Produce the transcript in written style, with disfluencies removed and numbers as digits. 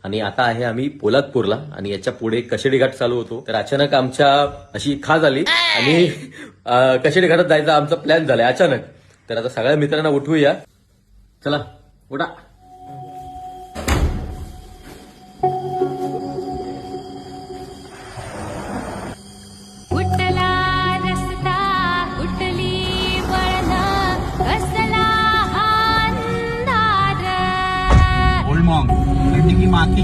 आणि आता आहे आम्ही पोलादपूरला आणि याच्या पुढे कशेडी घाट चालू होतो. तर अचानक आमच्या अशी खा झाली आणि कशेडी घाटात जायचा आमचा प्लॅन झालाय अचानक. तर आता सगळ्या मित्रांना उठवूया. चला उठा. ओल्ड मॉन्ग, थंडी की माती